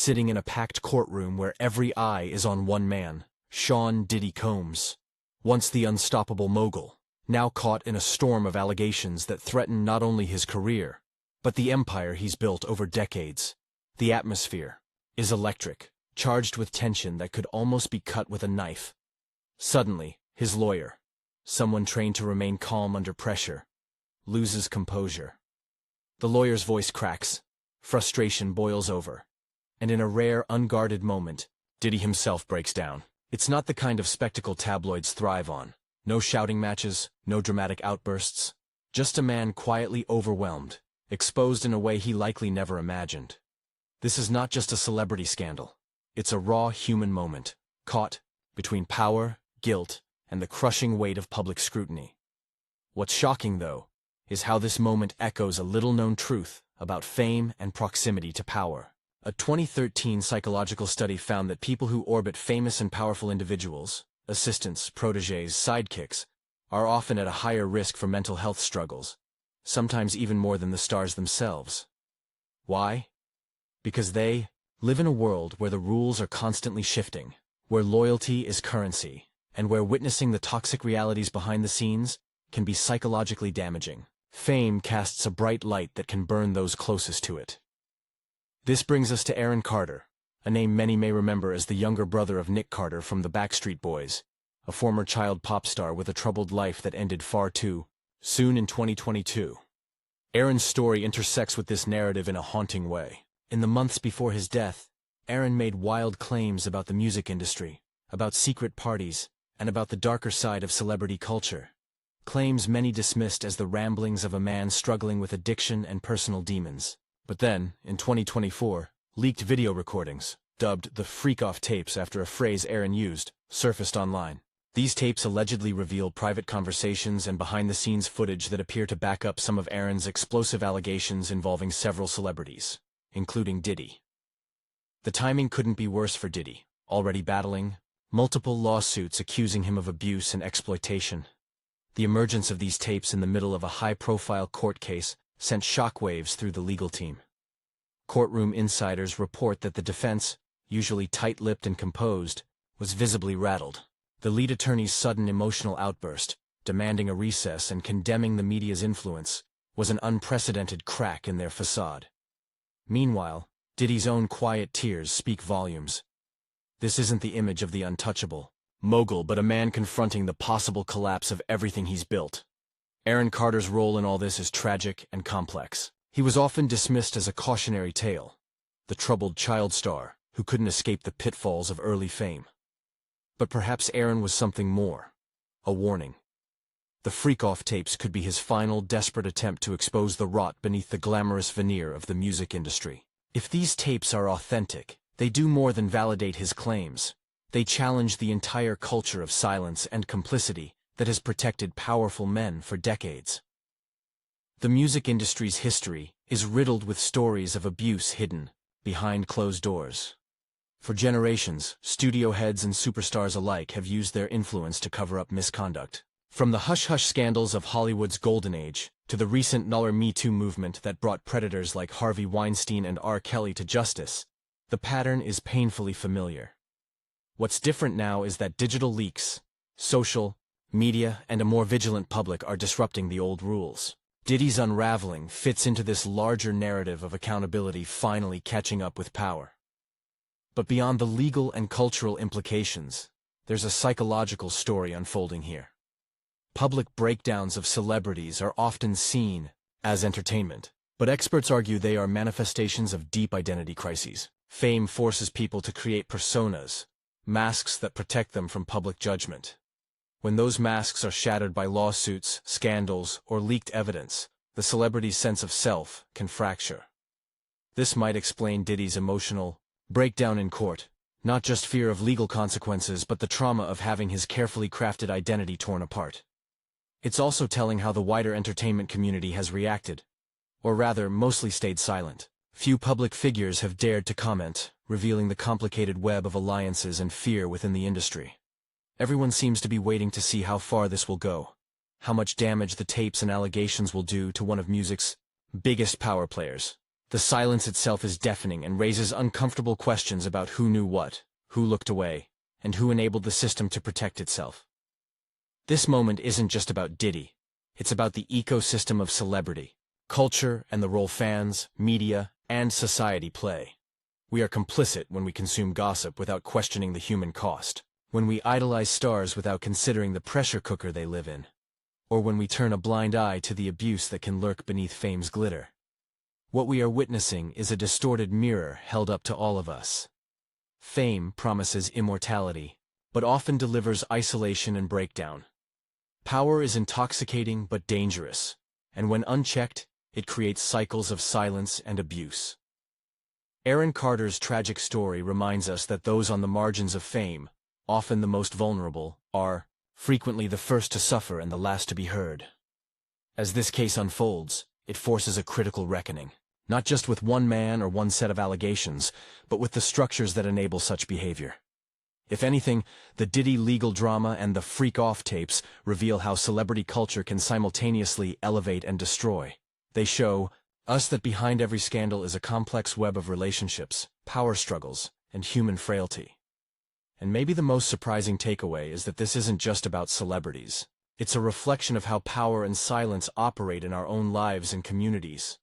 sitting in a packed courtroom where every eye is on one man, Sean "Diddy" Combs. Once the unstoppable mogul, now caught in a storm of allegations that threaten not only his career, but the empire he's built over decades. The atmosphere is electric, charged with tension that could almost be cut with a knife. Suddenly, his lawyer, someone trained to remain calm under pressure, loses composure. The lawyer's voice cracks, frustration boils over, and in a rare, unguarded moment, Diddy himself breaks down. It's not the kind of spectacle tabloids thrive on. No shouting matches, no dramatic outbursts. Just a man quietly overwhelmed, exposed in a way he likely never imagined. This is not just a celebrity scandal. It's a raw human moment, caught between power, guilt, and the crushing weight of public scrutiny. What's shocking, though, is how this moment echoes a little-known truth about fame and proximity to power. A 2013 psychological study found that people who orbit famous and powerful individuals, assistants, protégés, sidekicks, are often at a higher risk for mental health struggles, sometimes even more than the stars themselves. Why? Because they live in a world where the rules are constantly shifting, where loyalty is currency, and where witnessing the toxic realities behind the scenes can be psychologically damaging. Fame casts a bright light that can burn those closest to it. This brings us to Aaron Carter, a name many may remember as the younger brother of Nick Carter from the Backstreet Boys, a former child pop star with a troubled life that ended far too soon in 2022. Aaron's story intersects with this narrative in a haunting way. In the months before his death, Aaron made wild claims about the music industry, about secret parties, and about the darker side of celebrity culture. Claims many dismissed as the ramblings of a man struggling with addiction and personal demons. But then, in 2024, leaked video recordings, dubbed the freak-off tapes after a phrase Aaron used, surfaced online. These tapes allegedly reveal private conversations and behind-the-scenes footage that appear to back up some of Aaron's explosive allegations involving several celebrities, including Diddy. The timing couldn't be worse for Diddy, already battling multiple lawsuits accusing him of abuse and exploitation. The emergence of these tapes in the middle of a high-profile court case sent shockwaves through the legal team. Courtroom insiders report that the defense, usually tight-lipped and composed, was visibly rattled. The lead attorney's sudden emotional outburst, demanding a recess and condemning the media's influence, was an unprecedented crack in their facade. Meanwhile, Diddy's own quiet tears speak volumes. This isn't the image of the untouchable mogul, but a man confronting the possible collapse of everything he's built. Aaron Carter's role in all this is tragic and complex. He was often dismissed as a cautionary tale, the troubled child star who couldn't escape the pitfalls of early fame. But perhaps Aaron was something more, a warning. The freak-off tapes could be his final desperate attempt to expose the rot beneath the glamorous veneer of the music industry. If these tapes are authentic, they do more than validate his claims. They challenge the entire culture of silence and complicity that has protected powerful men for decades. The music industry's history is riddled with stories of abuse hidden behind closed doors. For generations, studio heads and superstars alike have used their influence to cover up misconduct. From the hush-hush scandals of Hollywood's golden age, to the recent Me Too movement that brought predators like Harvey Weinstein and R. Kelly to justice, the pattern is painfully familiar. What's different now is that digital leaks, social media, and a more vigilant public are disrupting the old rules. Diddy's unraveling fits into this larger narrative of accountability finally catching up with power. But beyond the legal and cultural implications, there's a psychological story unfolding here. Public breakdowns of celebrities are often seen as entertainment, but experts argue they are manifestations of deep identity crises. Fame forces people to create personas, masks that protect them from public judgment. When those masks are shattered by lawsuits, scandals, or leaked evidence, the celebrity's sense of self can fracture. This might explain Diddy's emotional breakdown in court, not just fear of legal consequences but the trauma of having his carefully crafted identity torn apart. It's also telling how the wider entertainment community has reacted, or rather, mostly stayed silent. Few public figures have dared to comment, revealing the complicated web of alliances and fear within the industry. Everyone seems to be waiting to see how far this will go, how much damage the tapes and allegations will do to one of music's biggest power players. The silence itself is deafening and raises uncomfortable questions about who knew what, who looked away, and who enabled the system to protect itself. This moment isn't just about Diddy. It's about the ecosystem of celebrity, culture, and the role fans, media, and society play. We are complicit when we consume gossip without questioning the human cost, when we idolize stars without considering the pressure cooker they live in, or when we turn a blind eye to the abuse that can lurk beneath fame's glitter. What we are witnessing is a distorted mirror held up to all of us. Fame promises immortality, but often delivers isolation and breakdown. Power is intoxicating but dangerous, and when unchecked, it creates cycles of silence and abuse. Aaron Carter's tragic story reminds us that those on the margins of fame, often the most vulnerable, are frequently the first to suffer and the last to be heard. As this case unfolds, it forces a critical reckoning, not just with one man or one set of allegations, but with the structures that enable such behavior. If anything, the Diddy legal drama and the freak-off tapes reveal how celebrity culture can simultaneously elevate and destroy. They show us that behind every scandal is a complex web of relationships, power struggles, and human frailty. And maybe the most surprising takeaway is that this isn't just about celebrities. It's a reflection of how power and silence operate in our own lives and communities.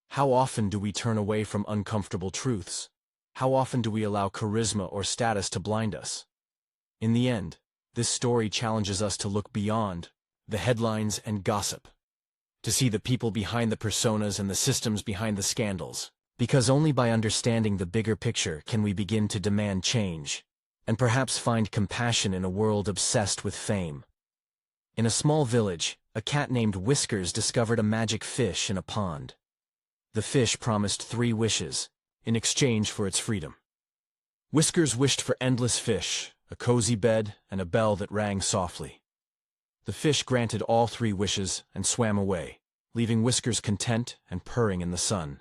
How often do we turn away from uncomfortable truths? How often do we allow charisma or status to blind us? In the end, this story challenges us to look beyond the headlines and gossip, to see the people behind the personas and the systems behind the scandals, because only by understanding the bigger picture can we begin to demand change, and perhaps find compassion in a world obsessed with fame. In a small village, a cat named Whiskers discovered a magic fish in a pond. The fish promised 3 wishes, in exchange for its freedom. Whiskers wished for endless fish, a cozy bed, and a bell that rang softly. The fish granted all 3 wishes and swam away, leaving Whiskers content and purring in the sun.